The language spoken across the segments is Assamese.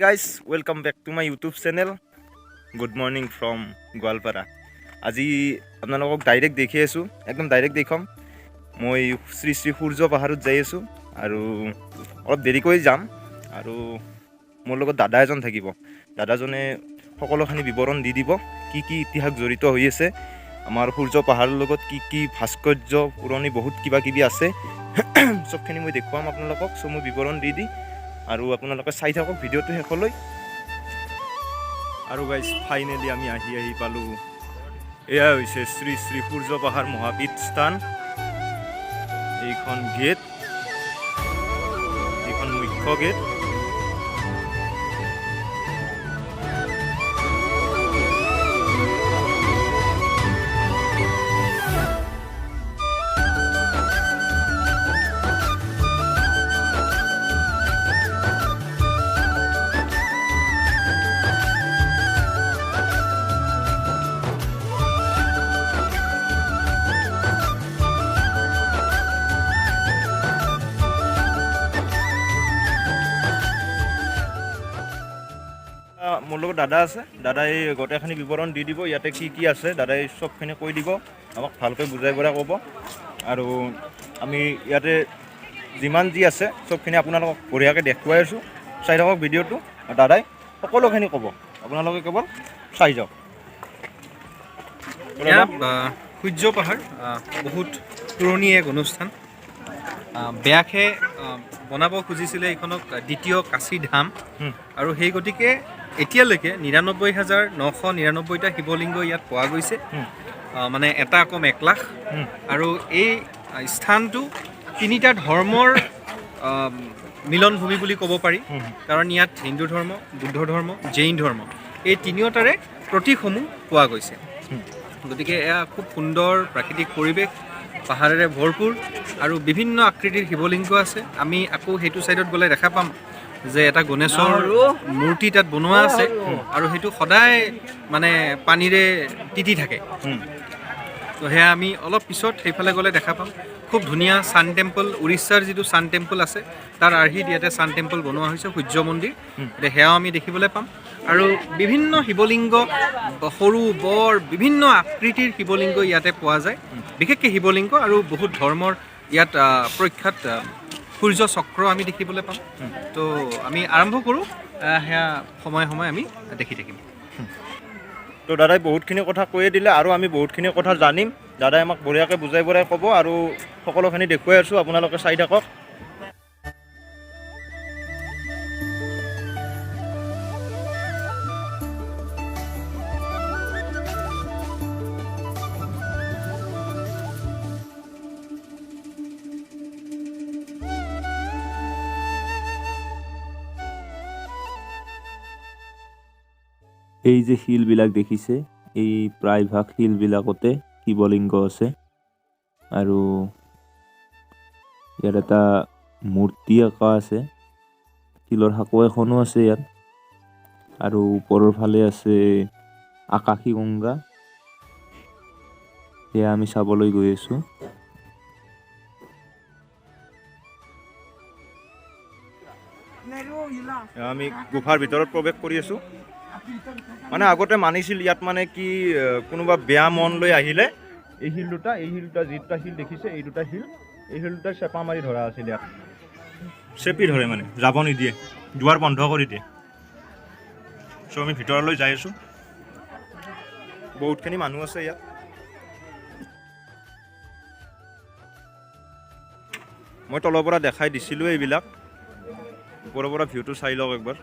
Guys welcome back to my YouTube channel good morning from Goalpara. আজি আপোনালোকক ডাইৰেক্ট দেখি আছোঁ, একদম ডাইৰেক্ট দেখুৱাম। মই শ্ৰী শ্ৰী সূৰ্য পাহাৰত যাই আছোঁ আৰু অলপ দেৰিকৈ যাম আৰু মোৰ লগত দাদা এজন থাকিব। দাদাজনে সকলোখিনি বিৱৰণ দি দিব, কি কি ইতিহাস জড়িত হৈ আছে আমাৰ সূৰ্য পাহাৰৰ লগত, কি কি ভাস্কৰ্য পুৰণি বহুত কিবা কিবি আছে চবখিনি মই দেখুৱাম আপোনালোকক। চ' মই বিৱৰণ দি আৰু আপোনালোকে চাই থাকক ভিডিঅ'টো শেষলৈ। আৰু গাইজ ফাইনেলি আমি আহি পালোঁ। এয়া হৈছে শ্ৰী শ্ৰী সূৰ্য পাহাৰ মহাপীঠ স্থান। এইখন গেট, এইখন মুখ্য গেট। মোৰ লগত দাদা আছে, দাদাই গোটেইখিনি বিৱৰণ দি দিব, ইয়াতে কি কি আছে দাদাই চবখিনি কৈ দিব, আমাক ভালকৈ বুজাই পৰাই ক'ব। আৰু আমি ইয়াতে যিমান যি আছে চবখিনি আপোনালোকক বঢ়িয়াকৈ দেখুৱাই আছোঁ, চাই থাকক ভিডিঅ'টো। দাদাই সকলোখিনি ক'ব, আপোনালোকে কেৱল চাই যাওক। সূৰ্য পাহাৰ বহুত পুৰণি এক অনুষ্ঠান। ব্যাসে বনাব খুজিছিলে এইখনক দ্বিতীয় কাশী ধাম, আৰু সেই গতিকে এতিয়ালৈকে ৯৯,৯৯৯টা শিৱলিংগ ইয়াত পোৱা গৈছে, মানে এটা কম ১,০০,০০০। আৰু এই স্থানটো তিনিটা ধৰ্মৰ মিলনভূমি বুলি ক'ব পাৰি, কাৰণ ইয়াত হিন্দু ধৰ্ম, বুদ্ধ ধৰ্ম, জৈন ধৰ্ম, এই তিনিওটাৰে প্ৰতীকসমূহ পোৱা গৈছে। গতিকে এয়া খুব সুন্দৰ প্ৰাকৃতিক পৰিৱেশ, পাহাৰেৰে ভৰপূৰ আৰু বিভিন্ন আকৃতিৰ শিৱলিংগ আছে। আমি আকৌ সেইটো ছাইডত গ'লে দেখা পাম যে এটা গণেশৰ মূৰ্তি তাত বনোৱা আছে, আৰু সেইটো সদায় মানে পানীৰে তিতি থাকে। তো সেয়া আমি অলপ পিছত সেইফালে গ'লে দেখা পাম। খুব ধুনীয়া ছান টেম্পল, উৰিষ্যাৰ যিটো ছান টেম্পল আছে তাৰ আৰ্হিত ইয়াতে ছান টেম্পল বনোৱা হৈছে, সূৰ্য মন্দিৰ। এতিয়া সেয়াও আমি দেখিবলৈ পাম। আৰু বিভিন্ন শিৱলিংগ, সৰু বৰ বিভিন্ন আকৃতিৰ শিৱলিংগ ইয়াতে পোৱা যায়, বিশেষকৈ শিৱলিংগ। আৰু বহুত ধৰ্মৰ ইয়াত প্ৰখ্যাত সূৰ্য চক্ৰ আমি দেখিবলৈ পাম। তো আমি আৰম্ভ কৰোঁ, সেয়া সময়ে সময়ে আমি দেখি থাকিম। তো দাদাই বহুতখিনি কথা কৈয়ে দিলে আৰু আমি বহুতখিনি কথা জানিম। দাদাই আমাক বঢ়িয়াকৈ বুজাই পৰাই ক'ব আৰু সকলোখিনি দেখুৱাই আছোঁ, আপোনালোকে চাই থাকক। এই যে শিলবিলাক দেখিছে, এই প্ৰায়ভাগ শিলবিলাকতে শিৱলিংগ আছে। আৰু ইয়াত এটা মূৰ্তি আঁকা আছে, শিলৰ সাঁকো এখনো আছে ইয়াত। আৰু ওপৰৰ ফালে আছে আকাশী গংগা, সেয়া আমি চাবলৈ গৈ আছোঁ। আমি গুফাৰ ভিতৰত প্ৰৱেশ কৰি আছোঁ। মানে আগতে মানিছিল ইয়াত মানে কি কোনোবা বেয়া মন লৈ আহিলে এই শিল দুটা যিটা শিল দেখিছে, এই দুটা শিল, এই শিল দুটা চেপা মাৰি ধৰা আছিল ইয়াত। চেপি ধৰে, মানে যাব নিদিয়ে, দুৱাৰ বন্ধ কৰি দিয়ে। চ' আমি ভিতৰলৈ যাই আছোঁ। বহুতখিনি মানুহ আছে ইয়াত। মই তলৰ পৰা দেখাই দিছিলোঁ এইবিলাক, ওপৰৰ পৰা ভিউটো চাই লওক একবাৰ।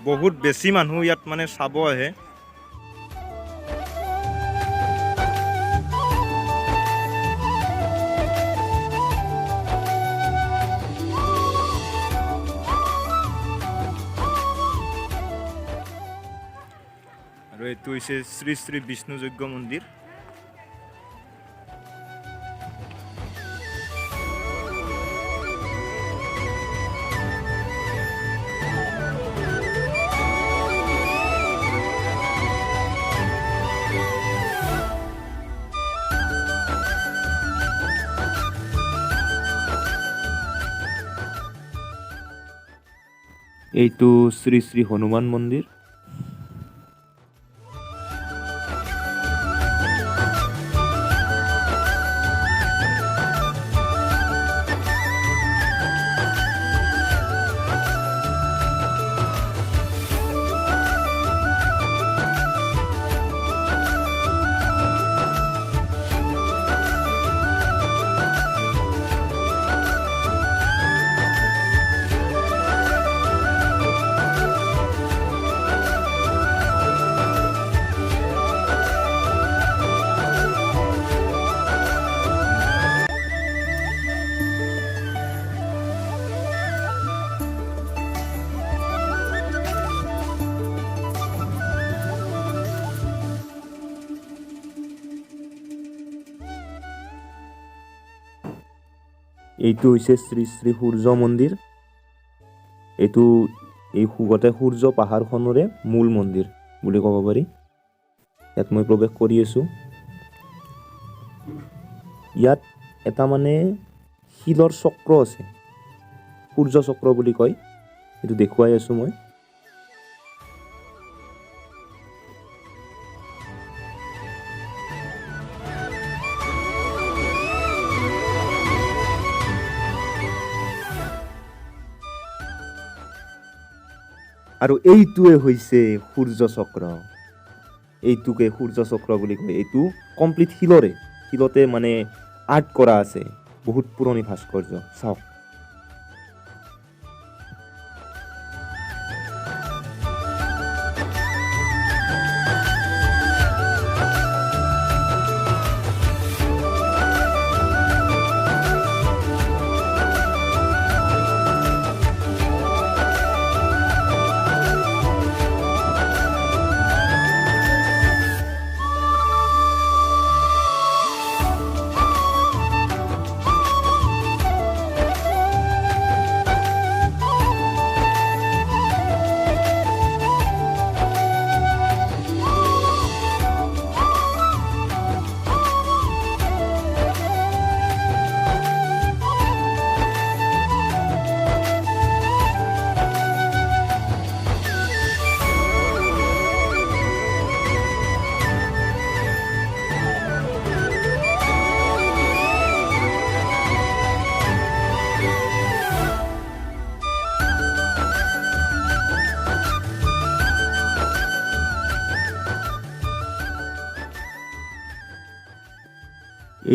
বহুত বেছি মানুহ ইয়াত মানে চাব আহে। আৰু এইটো হৈছে শ্ৰী শ্ৰী বিষ্ণু যজ্ঞ মন্দিৰ। এইটো শ্ৰী শ্ৰী হনুমান মন্দিৰ। এইটো হৈছে শ্ৰী শ্ৰী সূৰ্য মন্দিৰ। এই গোটেই সূৰ্য পাহাৰখনৰে মূল মন্দিৰ বুলি ক'ব পাৰি। ইয়াত মই প্ৰৱেশ কৰি আছোঁ। ইয়াত এটা মানে শিলৰ চক্ৰ আছে, সূৰ্য চক্ৰ বুলি কয়, এইটো দেখুৱাই আছোঁ মই। আৰু এইটোৱে হৈছে সূৰ্য চক্ৰ। এইটোকে সূৰ্য চক্ৰ বুলি কয়। এইটো কমপ্লিট শিলতে মানে আৰ্ট কৰা আছে, বহুত পুৰণি ভাস্কৰ্য। চাওক,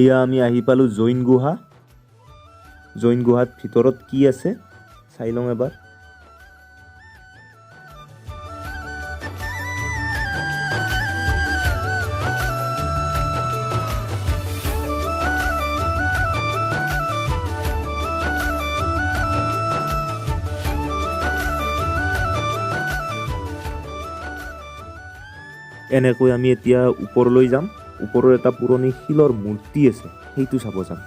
এয়া আমি আহি পালোঁ জৈন গুহা। জৈন গুহাত ভিতৰত কি আছে চাই লওঁ এবাৰ। এনেকৈ আমি এতিয়া ওপৰলৈ যাম। ওপৰৰ এটা পুৰণি শিলৰ মূৰ্তি আছে, সেইটো চাব যাম।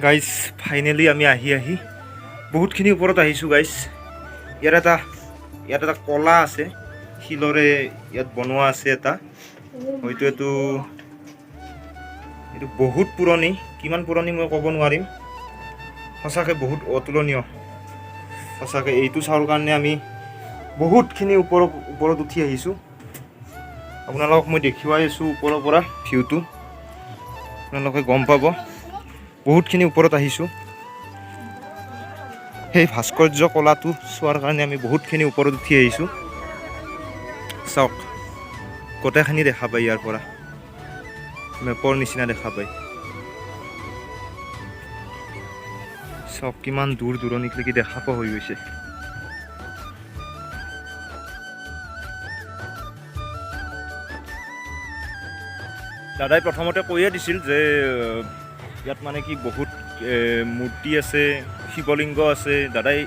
গাইজ, ফাইনেলি আমি আহি বহুতখিনি ওপৰত আহিছোঁ গাইজ। ইয়াত এটা কলা আছে, শিলৰে ইয়াত বনোৱা আছে এটা। হয়তো এইটো বহুত পুৰণি, কিমান পুৰণি মই ক'ব নোৱাৰিম। সঁচাকৈ বহুত অতুলনীয়। সঁচাকৈ এইটো চাবৰ কাৰণে আমি বহুতখিনি ওপৰত উঠি আহিছোঁ। আপোনালোকক মই দেখুৱাই আছোঁ ওপৰৰ পৰা ভিউটো, আপোনালোকে গম পাব। বহুতখিনি ওপৰত আহিছোঁ। সেই ভাস্কৰ্য কলাটো চোৱাৰ কাৰণে আমি বহুতখিনি ওপৰত উঠি আহিছোঁ। চাওক, গোটেইখিনি দেখা পায়, ইয়াৰ পৰা মেপৰ নিচিনা দেখা পায়। চাওক কিমান দূৰ দূৰণিলৈকে দেখা পোৱা হৈ গৈছে। দাদাই প্ৰথমতে কৈয়ে দিছিল যে ইয়াত মানে কি বহুত মূৰ্তি আছে, শিৱলিংগ আছে। দাদাই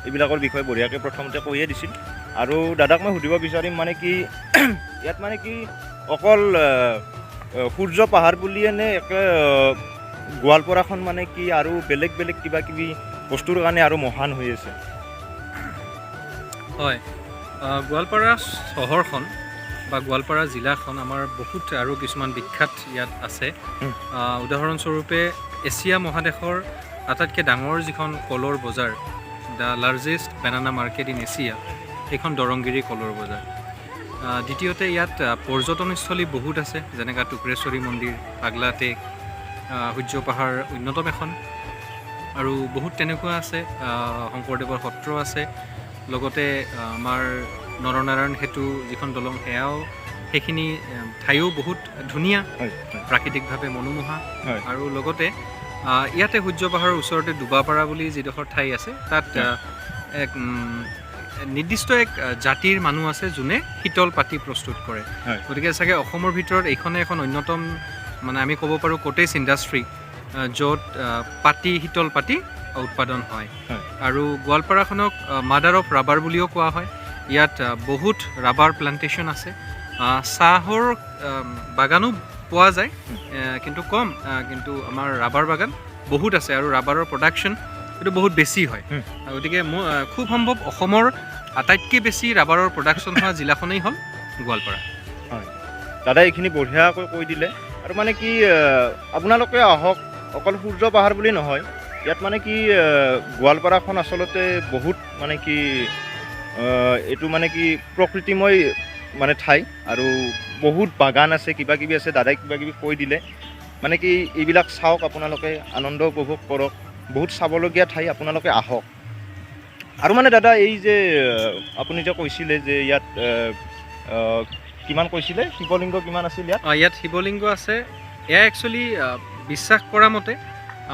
এইবিলাকৰ বিষয়ে বঢ়িয়াকৈ প্ৰথমতে কৈয়ে দিছিল। আৰু দাদাক মই সুধিব বিচাৰিম মানে কি ইয়াত মানে কি অকল সূৰ্য পাহাৰ বুলিয়ে নে একে গোৱালপাৰাখন মানে কি আৰু বেলেগ বেলেগ কিবা কিবি বস্তুৰ কাৰণে আৰু মহান হৈ আছে? হয়, গোৱালপাৰা চহৰখন বা গোৱালপাৰা জিলাখন আমাৰ বহুত আৰু কিছুমান বিখ্যাত ইয়াত আছে। উদাহৰণস্বৰূপে এছিয়া মহাদেশৰ আটাইতকৈ ডাঙৰ যিখন কলৰ বজাৰ, the largest banana market in Asia, সেইখন দৰংগিৰি কলৰ বজাৰ। দ্বিতীয়তে ইয়াত পৰ্যটনস্থলী বহুত আছে, যেনেকৈ টুক্ৰেশ্বৰী মন্দিৰ, পাগলা টেক, সূৰ্য পাহাৰ অন্যতম এখন, আৰু বহুত তেনেকুৱা আছে। শংকৰদেৱৰ সত্ৰ আছে, লগতে আমাৰ নৰনাৰায়ণ সেতু যিখন দলং, সেইখিনি ঠাইও বহুত ধুনীয়া, প্ৰাকৃতিকভাৱে মনোমোহা। আৰু লগতে ইয়াতে সূৰ্য পাহাৰৰ ওচৰতে দুবাপাৰা বুলি যিডোখৰ ঠাই আছে, তাত এক নিৰ্দিষ্ট এক জাতিৰ মানুহ আছে যোনে শীতল পাতি প্ৰস্তুত কৰে। গতিকে চাগে অসমৰ ভিতৰত এইখনে এখন অন্যতম, মানে আমি ক'ব পাৰোঁ কটেজ ইণ্ডাষ্ট্ৰী, য'ত শীতল পাতি উৎপাদন হয়। আৰু গোৱালপাৰাখনক মাদাৰ অফ ৰাবাৰ বুলিও কোৱা হয়। ইয়াত বহুত ৰাবাৰ প্লাণ্টেশ্যন আছে, চাহৰ বাগানো পোৱা যায়, কিন্তু কম, কিন্তু আমাৰ ৰাবাৰ বাগান বহুত আছে আৰু ৰাবাৰৰ প্ৰডাকশ্যন এইটো বহুত বেছি হয়। গতিকে খুব সম্ভৱ অসমৰ আটাইতকৈ বেছি ৰাবাৰৰ প্ৰডাকশ্যন হোৱা জিলাখনেই হ'ল গোৱালপাৰা। হয়, দাদা এইখিনি বঢ়িয়াকৈ কৈ দিলে। আৰু মানে কি আপোনালোকে আহক, অকল সূৰ্য পাহাৰ বুলি নহয়, ইয়াত মানে কি গোৱালপাৰাখন আচলতে বহুত মানে কি এইটো মানে কি প্ৰকৃতিময় মানে ঠাই, আৰু বহুত বাগান আছে, কিবা কিবি আছে, দাদাই কিবা কিবি কৈ দিলে। মানে কি এইবিলাক চাওক, আপোনালোকে আনন্দ উপভোগ কৰক, বহুত চাবলগীয়া ঠাই, আপোনালোকে আহক। আৰু মানে দাদা এই যে আপুনি যে কৈছিলে যে ইয়াত কিমান কৈছিলে, শিৱলিংগ কিমান আছিল ইয়াত? ইয়াত শিৱলিংগ আছে। এয়া একচুৱেলি বিশ্বাস কৰা মতে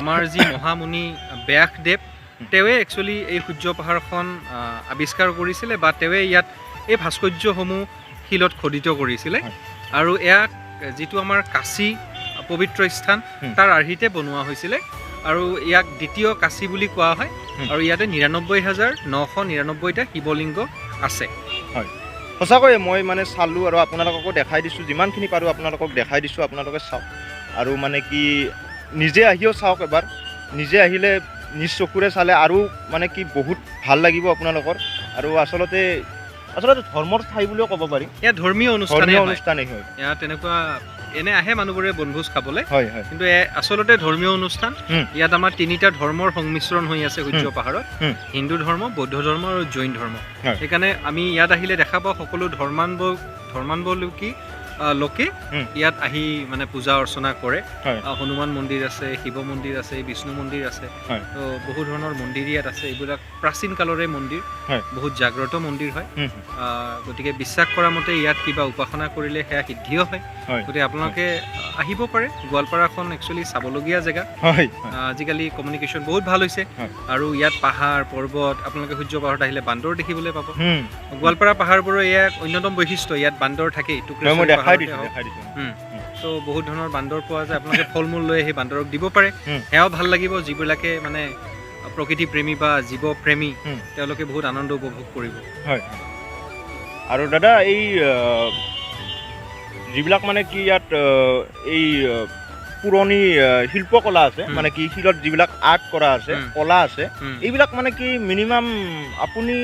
আমাৰ যি মহামুনি ব্যাসদেৱ, তেওঁৱে একচুৱেলি এই সূৰ্য পাহাৰখন আৱিষ্কাৰ কৰিছিলে, বা তেওঁৱে ইয়াত এই ভাস্কৰ্যসমূহ শিলত খোদিত কৰিছিলে। আৰু ইয়াক যিটো আমাৰ কাশী পবিত্ৰ স্থান, তাৰ আৰ্হিতে বনোৱা হৈছিলে, আৰু ইয়াক দ্বিতীয় কাশী বুলি কোৱা হয়। আৰু ইয়াতে 99,999টা শিৱলিংগ আছে। হয়, সঁচাকৈয়ে মই মানে চালোঁ আৰু আপোনালোককো দেখাই দিছোঁ, যিমানখিনি পাৰোঁ আপোনালোকক দেখাই দিছোঁ, আপোনালোকে চাওক। আৰু মানে কি নিজে আহিও চাওক এবাৰ, নিজে আহিলে নিজ চকুৰে চালে আৰু মানে কি বহুত ভাল লাগিব আপোনালোকৰ। আৰু আচলতে ধৰ্মৰ ঠাই বুলিও ক'ব পাৰি। এয়া ধৰ্মীয় অনুষ্ঠানেই হয়। এয়া তেনেকুৱা এনে আহে মানুহবোৰে বনভোজ খাবলৈ, হয়, কিন্তু আচলতে ধৰ্মীয় অনুষ্ঠান। ইয়াত আমাৰ 3টা ধৰ্মৰ সংমিশ্ৰণ হৈ আছে সূৰ্য পাহাৰত, হিন্দু ধৰ্ম, বৌদ্ধ ধৰ্ম আৰু জৈন ধৰ্ম। সেইকাৰণে আমি ইয়াত আহিলে দেখা পাওঁ সকলো ধৰ্মাৱলম্বী লোকে ইয়াত আহি মানে পূজা অৰ্চনা কৰে। হনুমান মন্দিৰ আছে, শিৱ মন্দিৰ আছে, বিষ্ণু মন্দিৰ আছে, তো বহু ধৰণৰ মন্দিৰ ইয়াত আছে। এইবিলাক প্ৰাচীন কালৰে মন্দিৰ, বহুত জাগ্ৰত মন্দিৰ হয়। গতিকে বিশ্বাস কৰা মতে ইয়াত কিবা উপাসনা কৰিলে সেয়া সিদ্ধিও হয়। গতিকে আপোনালোকে আহিব পাৰে। গোৱালপাৰাখন একচুৱেলি চাবলগীয়া জেগা। আজিকালি কমিউনিকেশ্যন বহুত ভাল হৈছে, আৰু ইয়াত পাহাৰ পৰ্বত, আপোনালোকে সূৰ্য পাহাৰত আহিলে বান্দৰ দেখিবলৈ পাব। গোৱালপাৰা পাহাৰবোৰৰ এয়া এক অন্যতম বৈশিষ্ট্য, ইয়াত বান্দৰ থাকেই। তো বহুত ধৰণৰ বান্দৰ পোৱা যায়, আপোনালোকে ফল মূল লৈ সেই বান্দৰক দিব পাৰে, সেয়াও ভাল লাগিব। যিবিলাকে মানে প্ৰকৃতি প্ৰেমী বা জীৱ প্ৰেমী, তেওঁলোকে বহুত আনন্দ উপভোগ কৰিব। হয়। আৰু দাদা এই যিবিলাক মানে কি ইয়াত এই পুৰণি শিল্পকলা আছে, মানে কি শিলত যিবিলাক আৰ্ট কৰা আছে, কলা আছে, এইবিলাক মানে কি মিনিমাম আপুনি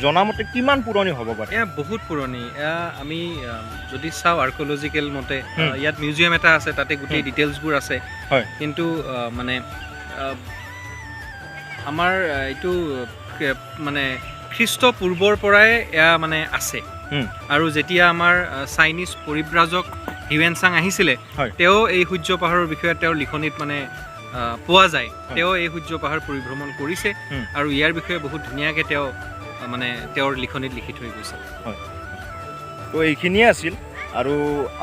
জনামতে কিমান পুৰণি হ'ব পাৰে? এয়া বহুত পুৰণি। এয়া আমি যদি চাওঁ আৰ্কিঅলজিকেল মতে, ইয়াত মিউজিয়াম এটা আছে, তাতে গোটেই ডিটেইলছবোৰ আছে। কিন্তু মানে আমাৰ এইটো মানে খ্ৰীষ্ট পূৰ্বৰ পৰাই এয়া মানে আছে। আৰু যেতিয়া আমাৰ চাইনিজ পৰিব্ৰাজক হিউৱেন চাং আহিছিলে, তেওঁ এই সূৰ্য পাহাৰৰ বিষয়ে তেওঁৰ লিখনিত মানে পোৱা যায়। তেওঁ এই সূৰ্য পাহাৰ পৰিভ্ৰমণ কৰিছে, আৰু ইয়াৰ বিষয়ে বহুত ধুনীয়াকৈ তেওঁ মানে তেওঁৰ লিখনিত লিখি থৈ গৈছে। হয়, তো এইখিনিয়ে আছিল। আৰু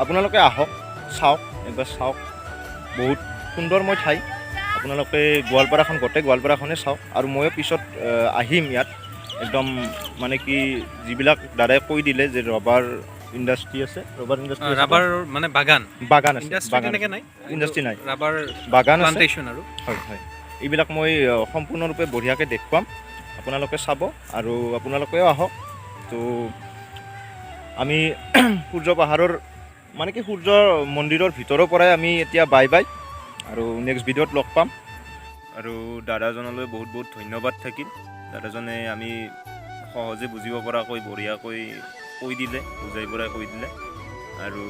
আপোনালোকে আহক, চাওক, একবাৰ চাওক, বহুত সুন্দৰময় ঠাই। আপোনালোকে গোৱালপাৰাখন, গোটেই গোৱালপাৰাখনে চাওক। আৰু ময়ো পিছত আহিম ইয়াত, একদম মানে কি যিবিলাক দাদাই কৈ দিলে যে ৰাবাৰ ইণ্ডাষ্ট্ৰী আছে, ৰাবাৰ মানে বাগান আছে, ইণ্ডাষ্ট্ৰী নাই, ৰাবাৰ বাগান আছে। আৰু হয়, এইবিলাক মই সম্পূৰ্ণৰূপে বঢ়িয়াকৈ দেখুৱাম, আপোনালোকে চাব আৰু আপোনালোকেও আহক। তো আমি সূৰ্য পাহাৰৰ মানে কি সূৰ্য মন্দিৰৰ ভিতৰৰ পৰাই আমি এতিয়া বাই আৰু নেক্সট ভিডিঅ'ত লগ পাম। আৰু দাদাজনলৈ বহুত বহুত ধন্যবাদ থাকিল। দাদাজনে আমি সহজে বুজিব পৰাকৈ বঢ়িয়াকৈ কৈ দিলে, বুজাই পৰাই কৈ দিলে। আৰু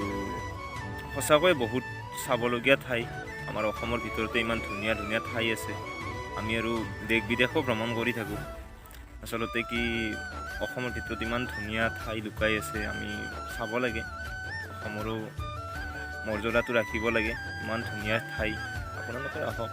সঁচাকৈ বহুত চাবলগীয়া ঠাই। আমাৰ অসমৰ ভিতৰতে ইমান ধুনীয়া ধুনীয়া ঠাই আছে। আমি আৰু দেশ বিদেশো ভ্ৰমণ কৰি থাকোঁ। আচলতে কি অসমৰ ভিতৰত ইমান ধুনীয়া ঠাই লুকাই আছে, আমি চাব লাগে। অসমৰো মৰ্যাদাটো ৰাখিব লাগে। ইমান ধুনীয়া ঠাই, আপোনালোকে আহক।